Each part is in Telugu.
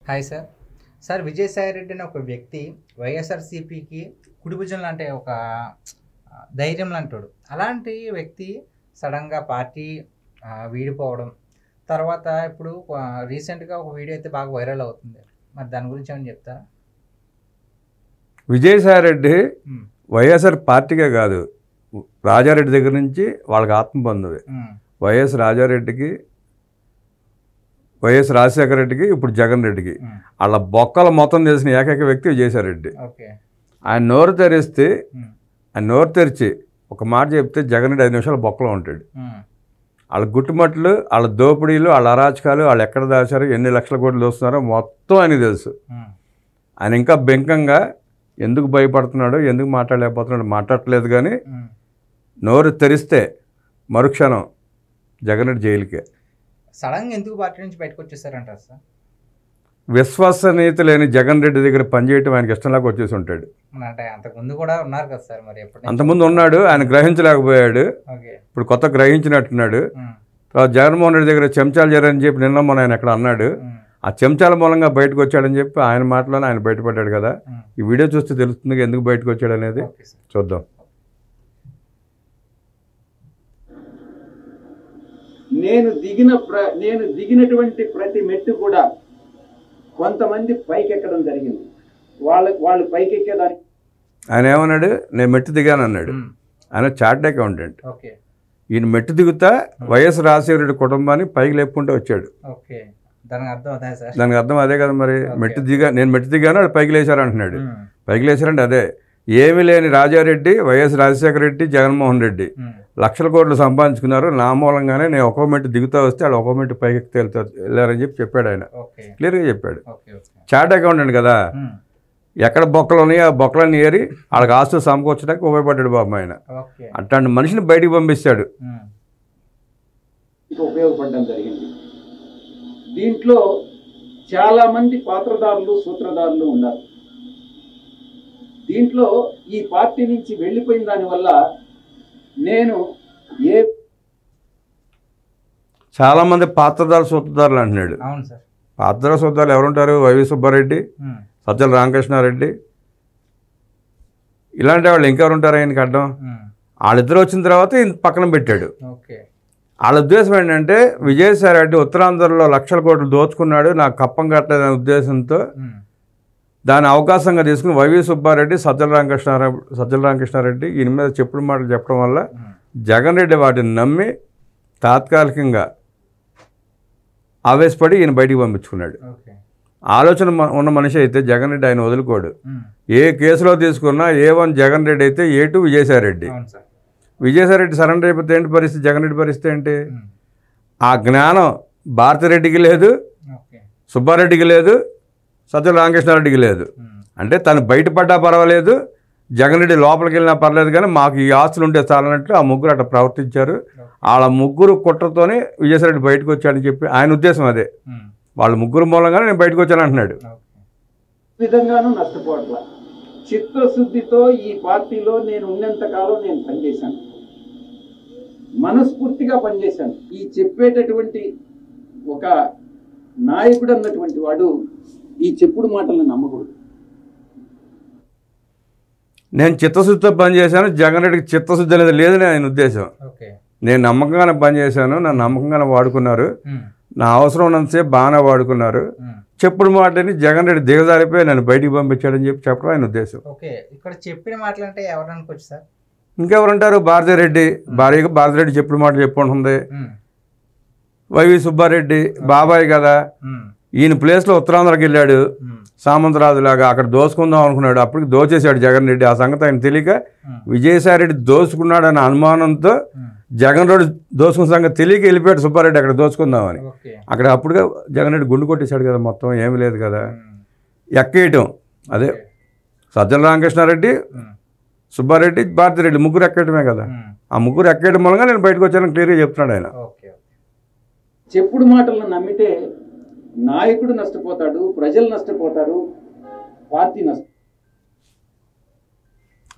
Hi sir. Sir Vijayasai Reddy అనే ఒక వ్యక్తి వైఎస్ఆర్సీపీకి కుడిభుజం అంటే ఒక ధైర్యం లాంటాడు. అలాంటి వ్యక్తి సడన్గా పార్టీ వీడిపోవడం తర్వాత ఇప్పుడు రీసెంట్గా ఒక వీడియో అయితే బాగా వైరల్ అవుతుంది. మరి దాని గురించి ఏమైనా చెప్తారా? విజయసాయి రెడ్డి వైఎస్ఆర్ పార్టీకే కాదు, రాజారెడ్డి దగ్గర నుంచి వాళ్ళకి ఆత్మబంధువే. వైఎస్ రాజారెడ్డికి, వైఎస్ రాజశేఖర రెడ్డికి, ఇప్పుడు జగన్ రెడ్డికి వాళ్ళ బొక్కలు మొత్తం తెలిసిన ఏకైక వ్యక్తి విజయసాయి రెడ్డి. ఆయన నోరు తెరిచి ఒక మాట చెప్తే జగన్ రెడ్డి 5 నిమిషాలు బొక్కలో ఉంటాడు. వాళ్ళ గుట్టుమట్లు, వాళ్ళ దోపిడీలు, వాళ్ళ అరాచకాలు, వాళ్ళు ఎక్కడ దాచారు, ఎన్ని లక్షల కోట్లు దోస్తున్నారో మొత్తం ఆయనకి తెలుసు. ఆయన ఇంకా బెంకంగా ఎందుకు భయపడుతున్నాడో, ఎందుకు మాట్లాడలేకపోతున్నాడో మాట్లాడలేదు. కానీ నోరు తెరిస్తే మరుక్షణం జగన్ రెడ్డి జైలుకే. సడన్గా ఎందుకు పార్టీ నుంచి బయటకు వచ్చేసారంటారు సార్? విశ్వసనీయత లేని జగన్ రెడ్డి దగ్గర పనిచేయటం ఆయనకి ఇష్టంలాగా వచ్చేసి ఉంటాడు. అంటే అంతకుముందు కూడా ఉన్నారు కదా సార్, మరి అంతకుముందు ఉన్నాడు, ఆయన గ్రహించలేకపోయాడు. ఇప్పుడు కొత్త గ్రహించినట్టున్నాడు. తర్వాత జగన్మోహన్ రెడ్డి దగ్గర చెంచాలు చేరని చెప్పి నిన్న మొన్న ఆయన ఎక్కడ అన్నాడు. ఆ చెంచాల మూలంగా బయటకు వచ్చాడని చెప్పి ఆయన మాటలోనే ఆయన బయటపడ్డాడు కదా. ఈ వీడియో చూస్తే తెలుస్తుంది ఎందుకు బయటకు వచ్చాడు అనేది. చూద్దాం. నేను దిగినటువంటి ప్రతి మెట్టు కూడా కొంతమంది పైకెక్కడం జరిగింది. వాళ్ళు పైకెక్కేదానికి ఆయన ఏమన్నాడు, నేను మెట్టు దిగాను అన్నాడు. ఆయన చార్ట్ అకౌంటెంట్. ఈయన మెట్టు దిగుతా వైఎస్ రాజశేఖర రెడ్డి కుటుంబాన్ని పైకి లేపుకుంటూ వచ్చాడు. దానికి అర్థం అదే కదా. మరి నేను మెట్టు దిగాను, వాళ్ళు పైకి లేచారు అంటున్నాడు. పైకి లేచారంటే అదే ఏమీ లేని రాజారెడ్డి, వైఎస్ రాజశేఖర రెడ్డి, జగన్మోహన్ రెడ్డి లక్షల కోట్లు సంపాదించుకున్నారు. నా మూలంగానే నేను ఒక్కో మెట్టు దిగుతా వస్తే వాళ్ళు ఒక్కో మెట్టు పైకి వెళ్ళారని చెప్పాడు. ఆయన క్లియర్గా చెప్పాడు. చార్ట్ అకౌంటెంట్ కదా, ఎక్కడ బొక్కలు ఉన్నాయో ఆ బొక్కలన్నీ ఏరి వాళ్ళకి ఆస్తులు సమకూర్చడానికి ఉపయోగపడ్డాడు బాబు ఆయన. అట్లాంటి మనిషిని బయటికి పంపిస్తాడు. ఉపయోగపడడం జరిగింది. దీంట్లో చాలా మంది పాత్రదారులు, సూత్రధారులు ఉన్నారు. దీంట్లో ఈ పార్టీ నుంచి వెళ్ళిపోయిన దానివల్ల నేను చాలా మంది పాత్రదారులు, సూత్రధారులు అంటున్నాడు. పాత్రదారులు, సూత్రధారులు ఎవరుంటారు? వైవి సుబ్బారెడ్డి, సజ్జల రామకృష్ణారెడ్డి, ఇలాంటి వాళ్ళు ఇంకెవరు ఉంటారు ఆయనకి అడ్డం? వాళ్ళిద్దరు వచ్చిన తర్వాత పక్కన పెట్టాడు. వాళ్ళ ఉద్దేశం ఏంటంటే విజయసాయి రెడ్డి ఉత్తరాంధ్రలో లక్షల కోట్లు దోచుకున్నాడు, నాకు కప్పం కట్టలేదనే ఉద్దేశంతో దాని అవకాశంగా తీసుకుని వైవి సుబ్బారెడ్డి, సజ్జల రామకృష్ణారెడ్డి ఈయన మీద చెప్పుడు మాటలు చెప్పడం వల్ల జగన్ రెడ్డి వాటిని నమ్మి తాత్కాలికంగా ఆవేశపడి ఈయన బయటికి పంపించుకున్నాడు. ఆలోచన ఉన్న మనిషి అయితే జగన్ రెడ్డి ఆయన వదులుకోడు. ఏ కేసులో తీసుకున్నా A1 జగన్ రెడ్డి అయితే A2 విజయసాయి రెడ్డి. విజయసాయి రెడ్డి సరెండర్ అయిపోతే ఏంటి పరిస్థితి? జగన్ రెడ్డి పరిస్థితి ఏంటి? ఆ జ్ఞానం భారతిరెడ్డికి లేదు, సుబ్బారెడ్డికి లేదు, సజ్జల రామకృష్ణారెడ్డికి లేదు. అంటే తను బయటపడ్డా పర్వాలేదు, జగన్ రెడ్డి లోపలికి వెళ్ళినా పర్లేదు, కానీ మాకు ఈ ఆస్తులు ఉంటే చాలన్నట్టు ఆ ముగ్గురు అట్లా ప్రవర్తించారు. వాళ్ళ ముగ్గురు కుట్రతోనే విజయసాయి రెడ్డి బయటకు వచ్చాడని చెప్పి ఆయన ఉద్దేశం అదే. వాళ్ళ ముగ్గురు మూలంగానే నేను బయటకు వచ్చాను అంటున్నాడు. విధంగానూ నష్టపోవట్ల చిత్తశుద్ధితో ఈ పార్టీలో నేను ఉన్నంతకాలం నేను పనిచేశాను, మనస్ఫూర్తిగా పనిచేశాను. ఈ చెప్పేటటువంటి ఒక నాయకుడు అన్నటువంటి వాడు ఈ చెప్పుడు మాటలను నమ్మకూడదు. నేను చిత్తశుద్ధితో పనిచేశాను, జగన్ రెడ్డికి చిత్తశుద్ధి అనేది లేదని ఆయన ఉద్దేశం. నేను నమ్మకంగానే పనిచేశాను, నన్ను నమ్మకంగానే వాడుకున్నారు, నా అవసరం ఉన్నంతసేపు బాగానే వాడుకున్నారు. చెప్పుడు మాటని జగన్ రెడ్డి దిగజారిపోయి నన్ను బయటికి పంపించాడని చెప్పి చెప్పడం ఆయన ఉద్దేశం. ఇక్కడ చెప్పిన మాటలు అంటే ఎవరు అనుకోవచ్చు సార్? ఇంకెవరుంటారు? భారతిరెడ్డి భార్యగా భారతిరెడ్డి చెప్పుడు మాటలు చెప్పుకుంటుంది. వైవి సుబ్బారెడ్డి బాబాయ్ కదా, ఈయన ప్లేస్లో ఉత్తరాంధ్రకి వెళ్ళాడు సామంతరాజులాగా, అక్కడ దోసుకుందాం అనుకున్నాడు. అప్పటికి దోచేశాడు జగన్ రెడ్డి. ఆ సంగతి ఆయన తెలియక విజయసాయి రెడ్డి దోసుకున్నాడు అనే అనుమానంతో జగన్ రెడ్డి దోసుకున్న సంగతి తెలియక వెళ్ళిపోయాడు సుబ్బారెడ్డి అక్కడ దోచుకుందామని. అక్కడ అప్పుడుగా జగన్ రెడ్డి గుండు కొట్టేశాడు కదా, మొత్తం ఏమీ లేదు కదా. ఎక్కేయటం అదే సజ్జల రామకృష్ణారెడ్డి, సుబ్బారెడ్డి, భారతిరెడ్డి ముగ్గురు ఎక్కేయటమే కదా. ఆ ముగ్గురు ఎక్కేయడం మూలంగా నేను బయటకు వచ్చానని క్లియర్గా చెప్తున్నాడు ఆయన. చెప్పుడు మాటలను నమ్మితే నాయకుడు నష్టపోతాడు, ప్రజలు నష్టపోతారు, పార్టీ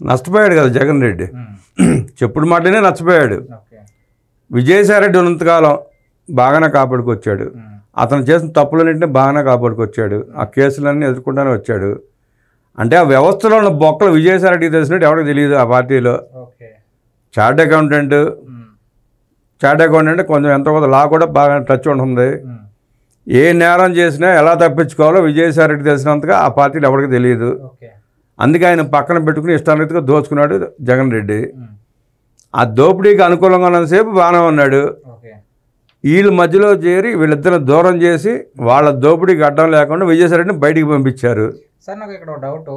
నష్టపోయాడు కదా జగన్ రెడ్డి. చెప్పుడు మాటనే నష్టపోయాడు. విజయసాయి రెడ్డి ఉన్నంతకాలం బాగానే కాపాడుకొచ్చాడు. అతను చేసిన తప్పులన్నింటినీ బాగానే కాపాడుకొచ్చాడు. ఆ కేసులన్నీ ఎదుర్కొంటానే వచ్చాడు. అంటే ఆ వ్యవస్థలో ఉన్న బొక్కలు విజయసాయిరెడ్డికి తెలిసినట్టు ఎవరికి తెలియదు ఆ పార్టీలో. చార్ట్ అకౌంటెంట్ కొంచెం ఎంతో కొంత లా కూడా బాగా టచ్ ఉంటుంది. ఏ నేరం చేసినా ఎలా తప్పించుకోవాలో విజయసాయిరెడ్డి తెలిసినంతగా ఆ పార్టీలో ఎవరికి తెలియదు. అందుకే ఆయన పక్కన పెట్టుకుని ఇష్టారీతిగా దోచుకున్నాడు జగన్ రెడ్డి. ఆ దోపిడీకి అనుకూలంగా ఉన్నంతసేపు బాగానే ఉన్నాడు. వీళ్ళ మధ్యలో చేరి వీళ్ళిద్దరిని దూరం చేసి వాళ్ళ దోపిడీకి అడ్డం లేకుండా విజయసాయిరెడ్డిని బయటికి పంపించారు. సార్ నాకు ఇక్కడ ఒక డౌట్,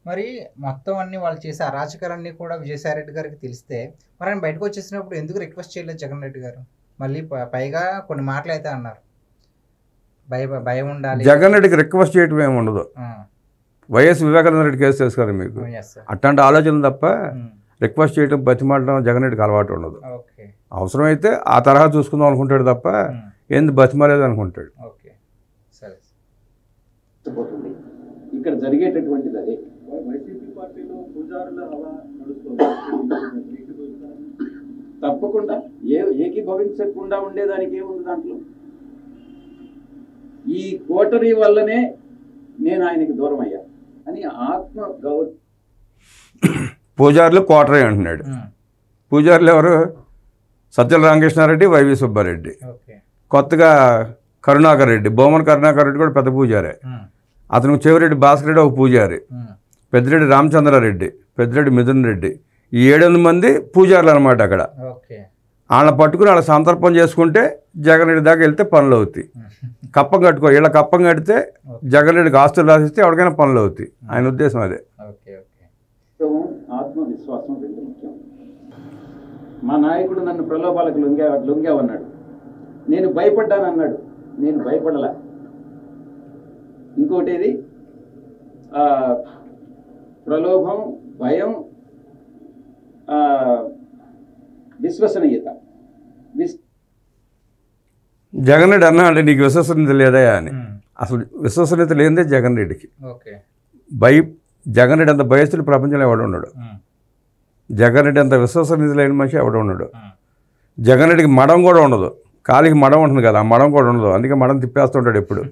మరి మొత్తం అన్ని వాళ్ళు చేసే అరాచకాలన్నీ కూడా విజయసాయిరెడ్డి గారికి తెలిస్తే మరి ఆయన బయటకు వచ్చేసినప్పుడు ఎందుకు రిక్వెస్ట్ చేయలేదు జగన్ రెడ్డి గారు? మళ్ళీ పైగా కొన్ని మాటలు అయితే అన్నారు, భయం ఉండాలి. జగన్ రెడ్డికి రిక్వెస్ట్ చేయటం ఏమి ఉండదు. వైఎస్ వివేకానంద రెడ్డి కేసు తెలుసుకోరు మీకు. అట్లాంటి ఆలోచన తప్ప రిక్వెస్ట్ చేయడం బతిమాడడం జగన్ రెడ్డికి అలవాటు ఉండదు. అవసరమైతే ఆ తరహా చూసుకుందాం అనుకుంటాడు తప్ప ఏంది బతిమాలేదు అనుకుంటాడు. ఇక్కడ జరిగేటటువంటిది అదే. తప్పకుండా ఏకీభవించకుండా ఉండేదానికి ఏముంది దాంట్లో? ఈ కోటరీ వల్లనే నేను ఆయనకి దూరం అయ్యా అని ఆత్మ గౌరవ పూజారులు కోటరీ అంటున్నాడు. పూజారులు ఎవరు? సజ్జల రామకృష్ణారెడ్డి, వైవి సుబ్బారెడ్డి, కొత్తగా కరుణాకర్ రెడ్డి, బొమ్మన కరుణాకర్ రెడ్డి కూడా పెద్ద పూజారే. అతను చెవిరెడ్డి భాస్కర్ రెడ్డి ఒక పూజారి, పెద్దిరెడ్డి రామచంద్రారెడ్డి, పెద్దిరెడ్డి మిథున్ రెడ్డి, ఈ 7 మంది పూజారులు అనమాట. అక్కడ వాళ్ళని పట్టుకుని వాళ్ళ సంతర్పణ చేసుకుంటే జగన్ రెడ్డి దాకా వెళ్తే పనులు అవుతాయి. కప్పం కట్టుకో, వీళ్ళ కప్పం కడితే జగన్ రెడ్డికి ఆస్తులు రాసిస్తే ఎవరికైనా పనులు అవుతాయి. ఆయన ఉద్దేశం అదే. ఆత్మవిశ్వాసం రెండు ముఖ్యం. మా నాయకుడు నన్ను ప్రలోభాలకు లొంగావన్నాడు, నేను భయపడ్డానన్నాడు. నేను భయపడలా. ఇంకోటి ఏది? ప్రలోభం, భయం, విశ్వసనీయత. జగన్ రెడ్డి అన్నా అంటే నీకు విశ్వసనీయత లేదా అని. అసలు విశ్వసనీయత లేనిదే జగన్ రెడ్డికి. జగన్ రెడ్డి అంత భయస్తుడు ప్రపంచంలో ఎవడు ఉన్నాడు. జగన్ రెడ్డి అంత విశ్వసనీయత లేని మనిషి ఎవడు ఉన్నాడు. జగన్ రెడ్డికి మడం కూడా ఉండదు. కాలికి మడం ఉంటుంది కదా, ఆ మడం కూడా ఉండదు. అందుకే మడం తిప్పేస్తుంటాడు ఎప్పుడు.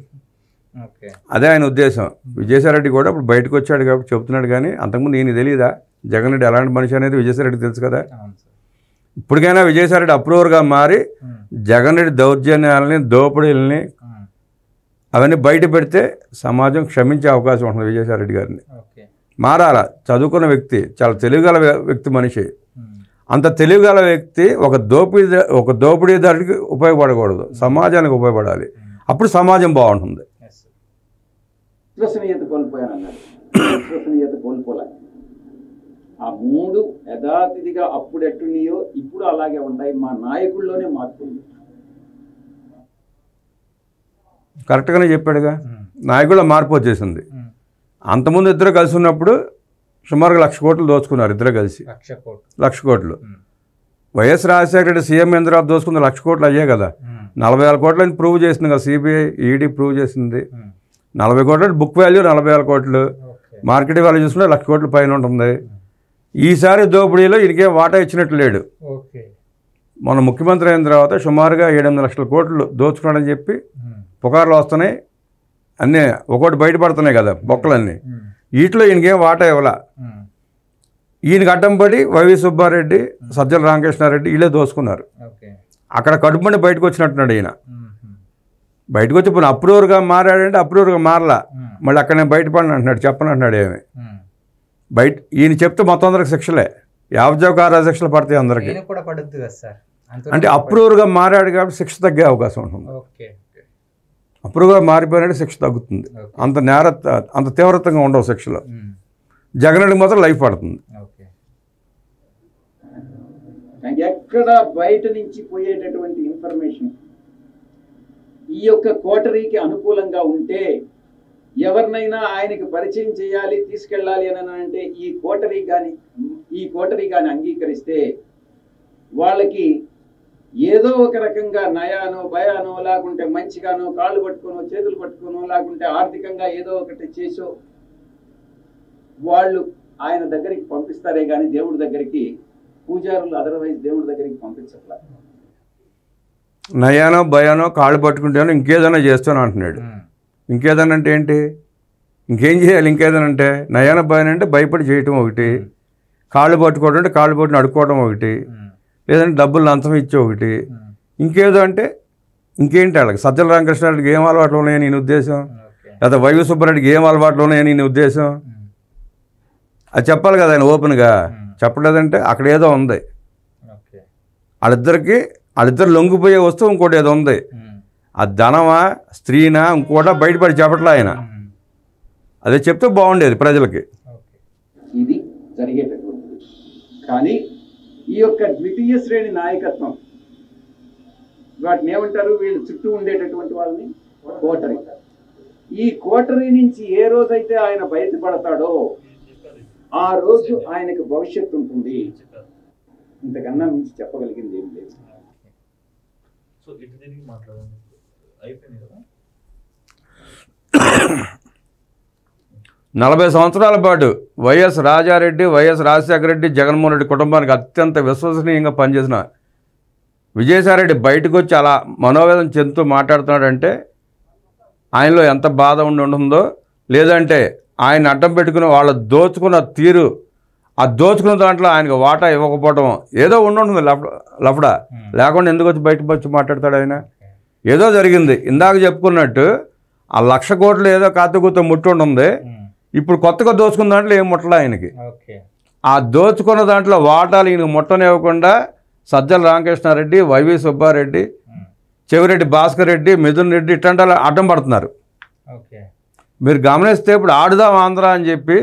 అదే ఆయన ఉద్దేశం. విజయసాయిరెడ్డి కూడా ఇప్పుడు బయటకు వచ్చాడు కాబట్టి చెప్తున్నాడు, కానీ అంతకుముందు ఈయన తెలియదా జగన్ రెడ్డి ఎలాంటి మనిషి అనేది? విజయసాయిరెడ్డి తెలుసు కదా. ఇప్పటికైనా విజయసాయిరెడ్డి అప్రూవర్గా మారి జగన్ రెడ్డి దౌర్జన్యాలని, దోపిడీలని అవన్నీ బయట పెడితే సమాజం క్షమించే అవకాశం ఉంటుంది. విజయసాయిరెడ్డి గారిని మారాల. చదువుకున్న వ్యక్తి, చాలా తెలివిగల వ్యక్తి మనిషి. అంత తెలివిగల వ్యక్తి ఒక దోపిడీదారికి ఉపయోగపడకూడదు, సమాజానికి ఉపయోగపడాలి. అప్పుడు సమాజం బాగుంటుంది. విశ్వసనీయత కోల్పోయానన్నాడు. విశ్వసనీయత కోల్పోలే. ఆ 3 యథాతిథిగా అప్పుడు ఎట్టున్నాయో ఇప్పుడు అలాగే ఉంటాయి. మా నాయకుల్లోనే మార్పు ఉంది. కరెక్ట్గానే చెప్పాడుగా. నాయకుల్లో మార్పు వచ్చేసింది. అంతకుముందు ఇద్దరు కలిసి ఉన్నప్పుడు సుమారుగా 1,00,000 కోట్లు దోచుకున్నారు ఇద్దరు కలిసి. 1,00,000 కోట్లు. వైఎస్ రాజశేఖర రెడ్డి సీఎం ఎందుకు దోచుకుంది 1,00,000 కోట్లు అయ్యే కదా. 40,000 కోట్లని ప్రూవ్ చేసింది కదా సిబిఐ, ఈడీ ప్రూవ్ చేసింది. 40 కోట్లు బుక్ వాల్యూ, 40,000 కోట్లు మార్కెట్ వాల్యూ చూసుకుంటే 1,00,000 కోట్ల పైన ఉంటుంది. ఈసారి దోపిడీలో ఈయనకే వాటా ఇచ్చినట్లు లేడు. మన ముఖ్యమంత్రి అయిన తర్వాత సుమారుగా 7-8 లక్షల కోట్లు దోచుకున్నాడని చెప్పి పుకార్లు వస్తున్నాయి. అన్నీ ఒకటి బయటపడుతున్నాయి కదా బొక్కలన్నీ. వీటిలో ఈయనకేం వాటా ఇవ్వాల. ఈయనకి అడ్డం పడి వైవి సుబ్బారెడ్డి, సజ్జల రామకృష్ణారెడ్డి వీళ్ళే దోచుకున్నారు. అక్కడ కడుపుమండి బయటకు వచ్చినట్టున్నాడు ఈయన. బయటకు వచ్చి ఇప్పుడు అప్రూవర్గా మారాడంటే అప్రూవర్గా మారలా. మళ్ళీ అక్కడ నేను బయటపడిన అంటున్నాడు, చెప్పను అంటున్నాడు. ఏమి ఈయన చెప్తే మొత్తం అందరికి శిక్షలే, యావజ్జీవకార శిక్షలు పడతాయి అందరికీ. అంటే అప్రూవర్గా మారాడు కాబట్టి శిక్ష తగ్గే అవకాశం ఉంటుంది. అప్రూవ్గా మారిపోయినట్టు శిక్ష తగ్గుతుంది. అంత తీవ్రతంగా ఉండవు శిక్షలు. జగన్ రెడ్డి మాత్రం లైఫ్ పడుతుంది. ఎక్కడ బయట నుంచి పోయేటటువంటి ఇన్ఫర్మేషన్ ఈ యొక్క కోటరీకి అనుకూలంగా ఉంటే, ఎవరినైనా ఆయనకి పరిచయం చేయాలి, తీసుకెళ్ళాలి అని అంటే ఈ కోటరీ కానీ అంగీకరిస్తే వాళ్ళకి ఏదో ఒక రకంగా నయానో భయానో, లేకుంటే మంచిగానో కాళ్ళు పట్టుకోనో చేతులు పట్టుకోనో, లేకుంటే ఆర్థికంగా ఏదో ఒకటి చేసో వాళ్ళు ఆయన దగ్గరికి పంపిస్తారే కానీ దేవుడి దగ్గరికి, పూజారులు అదర్వైజ్ దేవుడి దగ్గరికి పంపించట్లా. నయానో భయానో కాళ్ళు పట్టుకుంటానో ఇంకేదైనా చేస్తాను అంటున్నాడు. ఇంకేదైనా అంటే ఏంటి? ఇంకేం చేయాలి? ఇంకేదైనా అంటే నయానో భయానో అంటే భయపడి చేయటం ఒకటి, కాళ్ళు పట్టుకోవడం అంటే కాళ్ళు పట్టుకుని అడుక్కోవడం ఒకటి, లేదంటే డబ్బులు లంచం ఇచ్చే ఒకటి, ఇంకేదో అంటే ఇంకేంటి? వాళ్ళకి సజ్జల రామకృష్ణారెడ్డికి ఏం అలవాట్లు ఉన్నాయని నేను ఉద్దేశం, లేదా వైవి సుబ్బారెడ్డికి ఏం అలవాట్లు ఉన్నాయని నేను ఉద్దేశం. అది చెప్పాలి కదా ఆయన ఓపెన్గా. చెప్పలేదంటే అక్కడ ఏదో ఉంది. వాళ్ళిద్దరు లొంగిపోయే వస్తువు ఇంకోటి ఏదో ఉంది. ఆ ధనమా స్త్రీనా ఇంకోట బయటపడి చెప్పట్లే ఆయన. అదే చెప్తే బాగుండేది ప్రజలకి. ఇది జరిగేటటువంటిది. కానీ ఈ యొక్క ద్వితీయ శ్రేణి నాయకత్వం, వాటిని ఏమంటారు, వీళ్ళు చుట్టూ ఉండేటటువంటి వాళ్ళని కోటరీ. ఈ కోటరీ నుంచి ఏ రోజైతే ఆయన బయటపడతాడో ఆ రోజు ఆయనకు భవిష్యత్తు ఉంటుంది. ఇంతకన్నా మించి చెప్పగలిగింది ఏం లేదు. 40 సంవత్సరాల పాటు వైఎస్ రాజారెడ్డి, వైఎస్ రాజశేఖర రెడ్డి, జగన్మోహన్ రెడ్డి కుటుంబానికి అత్యంత విశ్వసనీయంగా పనిచేసిన విజయసాయిరెడ్డి బయటకు వచ్చి అలా మనోవేదన చెందుతూ మాట్లాడుతున్నాడంటే ఆయనలో ఎంత బాధ ఉంటుందో, లేదంటే ఆయన అడ్డం పెట్టుకుని వాళ్ళ దోచుకున్న తీరు, ఆ దోచుకున్న దాంట్లో ఆయనకు వాటా ఇవ్వకపోవటం ఏదో ఉంటుంది లఫడా. లేకుండా ఎందుకు వచ్చి బయటకు వచ్చి మాట్లాడతాడు ఆయన? ఏదో జరిగింది. ఇందాక చెప్పుకున్నట్టు ఆ 1,00,000 కోట్లు ఏదో కాతకూత ముట్టుంటుంది. ఇప్పుడు కొత్తగా దోచుకున్న దాంట్లో ఏం ముట్టలే ఆయనకి. ఆ దోచుకున్న దాంట్లో వాటాలు ఈయనకు ముట్టనివ్వకుండా సజ్జల రామకృష్ణారెడ్డి, వైవి సుబ్బారెడ్డి, చెవిరెడ్డి భాస్కర్ రెడ్డి, మిథున్ రెడ్డి ఇట్లాంటి అడ్డం పడుతున్నారు. మీరు గమనిస్తే ఇప్పుడు ఆడుదాం ఆంధ్ర అని చెప్పి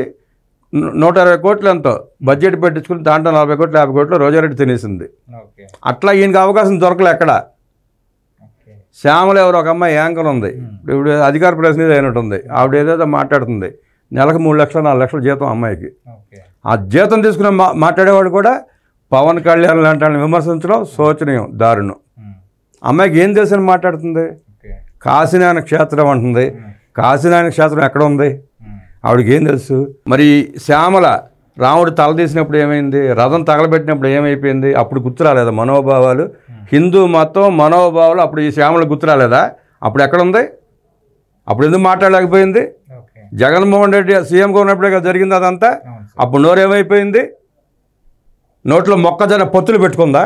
120 కోట్లు ఎంతో బడ్జెట్ పెట్టించుకుని దాంట్లో 40 కోట్లు 50 కోట్లు రోజారెడ్డి తినేసింది. అట్లా ఈయనకి అవకాశం దొరకలే ఎక్కడ. శ్యామల ఎవరు ఒక అమ్మాయి యాంకర్ ఉంది, ఇప్పుడు అధికార ప్రతినిధి అయినట్టుంది. ఆవిడ ఏదేదో మాట్లాడుతుంది. నెలకు 3 లక్షలు 4 లక్షల జీతం అమ్మాయికి. ఆ జీతం తీసుకుని మాట్లాడేవాడు కూడా పవన్ కళ్యాణ్ లాంటి వాళ్ళని విమర్శించడం శోచనీయం, దారుణం. అమ్మాయికి ఏం తెలుసని మాట్లాడుతుంది? కాశీనారాయణ క్షేత్రం అంటుంది. కాశీనారాయణ క్షేత్రం ఎక్కడ ఉంది? ఆవిడకి ఏం తెలుసు? మరి శ్యామల రాముడు తల తీసినప్పుడు ఏమైంది? రథం తగలబెట్టినప్పుడు ఏమైపోయింది? అప్పుడు గుర్తు రాలేదా మనోభావాలు? హిందూ మతం మనోభావాలు అప్పుడు ఈ శ్యామల గుర్తు రాలేదా? అప్పుడు ఎక్కడుంది? అప్పుడు ఎందుకు మాట్లాడలేకపోయింది? జగన్మోహన్ రెడ్డి సీఎంగా ఉన్నప్పుడే కదా జరిగింది అదంతా. అప్పుడు నోరేమైపోయింది? నోట్లో మొక్కజొన్న పొత్తులు పెట్టుకుందా?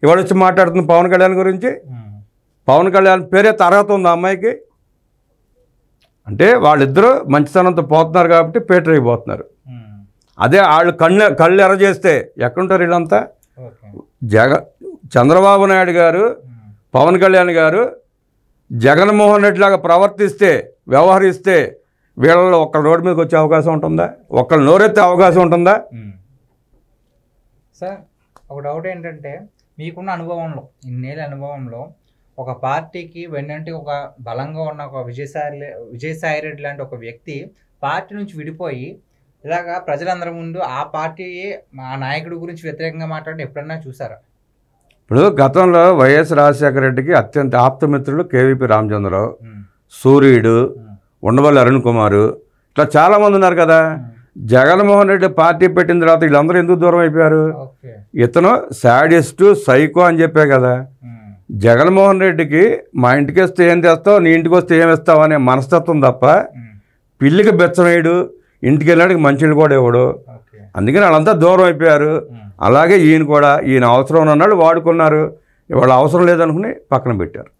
ఇవాళ వచ్చి మాట్లాడుతుంది పవన్ కళ్యాణ్ గురించి. పవన్ కళ్యాణ్ పేరే అర్హత ఉంది అమ్మాయికి. అంటే వాళ్ళిద్దరూ మంచితనంతో పోతున్నారు కాబట్టి పేటరైపోతున్నారు. అదే వాళ్ళు కళ్ళు ఎర్ర చేస్తే ఎక్కడుంటారు వీళ్ళంతా? చంద్రబాబు నాయుడు గారు, పవన్ కళ్యాణ్ గారు జగన్మోహన్ రెడ్డి లాగా ప్రవర్తిస్తే, వ్యవహరిస్తే వీళ్ళలో ఒక్కళ్ళ రోడ్డు మీదకి వచ్చే అవకాశం ఉంటుందా? ఒక్కళ్ళు నోరెత్తే అవకాశం ఉంటుందా? సార్, ఒక డౌట్ ఏంటంటే, మీకున్న అనుభవంలో, ఇన్నేళ్ళ అనుభవంలో ఒక పార్టీకి వెన్నంటి ఒక బలంగా ఉన్న ఒక విజయసాయిరెడ్డి లాంటి ఒక వ్యక్తి పార్టీ నుంచి విడిపోయి ఇలాగా ప్రజలందరి ముందు ఆ పార్టీ ఆ నాయకుడి గురించి వ్యతిరేకంగా మాట్లాడడం ఎప్పుడన్నా చూసారా? ఇప్పుడు గతంలో వైఎస్ రాజశేఖర రెడ్డికి అత్యంత ఆప్తమిత్రులు కేవీపీ రామచంద్రరావు, సూర్యుడు, ఉండవల్లి అరుణ్ కుమారు, ఇట్లా చాలామంది ఉన్నారు కదా. జగన్మోహన్ రెడ్డి పార్టీ పెట్టిన తర్వాత వీళ్ళందరూ ఎందుకు దూరం అయిపోయారు? ఇతను శాడిస్టు, సైకో అని చెప్పే కదా. జగన్మోహన్ రెడ్డికి మా ఇంటికి వస్తే ఏం తెస్తావు, నీ ఇంటికి వస్తే ఏమి ఇస్తావు అనే మనస్తత్వం తప్ప పిల్లికి బెచ్చమేయడు, ఇంటికి వెళ్ళడానికి మంచిని కూడా ఇవ్వడు. అందుకని వాళ్ళంతా దూరం అయిపోయారు. అలాగే ఈయన కూడా, ఈయన అవసరం అన్నాడు వాడుకున్నారు, ఇవాళ అవసరం లేదనుకుని పక్కన పెట్టారు.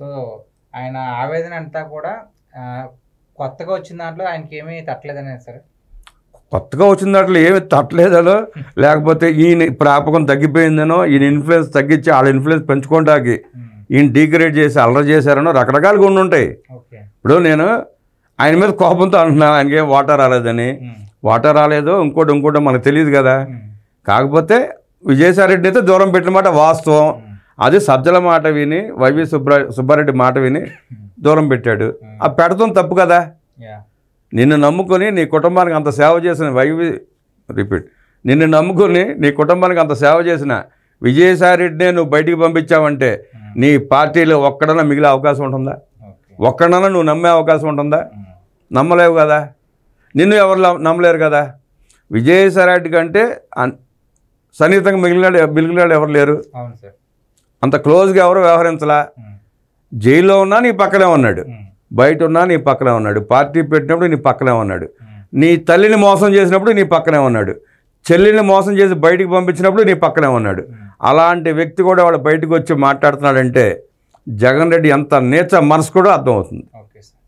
సో ఆయన ఆవేదన అంతా కూడా కొత్తగా వచ్చిన దాంట్లో ఆయనకి ఏమీ తట్టలేదనే సార్. కొత్తగా వచ్చిన దాంట్లో ఏమి తట్టలేదనో, లేకపోతే ఈయన ప్రాపకం తగ్గిపోయిందనో, ఈయన ఇన్ఫ్లుయెన్స్ తగ్గించి వాళ్ళ ఇన్ఫ్లుయెన్స్ పెంచుకోవడానికి ఈయన డీగ్రేడ్ చేసి అల్లరి చేశారనో రకరకాలుగా ఉండుంటాయి. ఇప్పుడు నేను ఆయన మీద కోపంతో అంటున్నా, ఆయనకి ఏం వాటర్ రాలేదని. వాటర్ రాలేదో ఇంకోటి మనకు తెలియదు కదా. కాకపోతే విజయసాయిరెడ్డి అయితే దూరం పెట్టిన మాట వాస్తవం. అది సజ్జల మాట విని, వైవి సుబ్బారెడ్డి మాట విని దూరం పెట్టాడు. ఆ పెడతాం తప్పు కదా. నిన్ను నమ్ముకొని నీ కుటుంబానికి అంత సేవ చేసిన నిన్ను నమ్ముకొని నీ కుటుంబానికి అంత సేవ చేసిన విజయసాయిరెడ్డినే నువ్వు బయటికి పంపించావంటే నీ పార్టీలో ఒక్కడన్నా మిగిలే అవకాశం ఉంటుందా? ఒక్కడన్నా నువ్వు నమ్మే అవకాశం ఉంటుందా? నమ్మలేవు కదా. నిన్ను ఎవరు నమ్మలేరు కదా. విజయసాయిరెడ్డి కంటే సన్నిహితంగా మిగిలినాడు ఎవరు లేరు. అంత క్లోజ్గా ఎవరు వ్యవహరించలా. జైల్లో ఉన్నా నీ పక్కనే ఉన్నాడు, బయట ఉన్నా నీ పక్కనే ఉన్నాడు, పార్టీ పెట్టినప్పుడు నీ పక్కనే ఉన్నాడు, నీ తల్లిని మోసం చేసినప్పుడు నీ పక్కనే ఉన్నాడు, చెల్లిని మోసం చేసి బయటికి పంపించినప్పుడు నీ పక్కనే ఉన్నాడు. అలాంటి వ్యక్తి కూడా వాడు బయటకు వచ్చి మాట్లాడుతున్నాడంటే జగన్ రెడ్డి ఎంత నీచ మనసు కూడా అర్థమవుతుంది. Okay sir.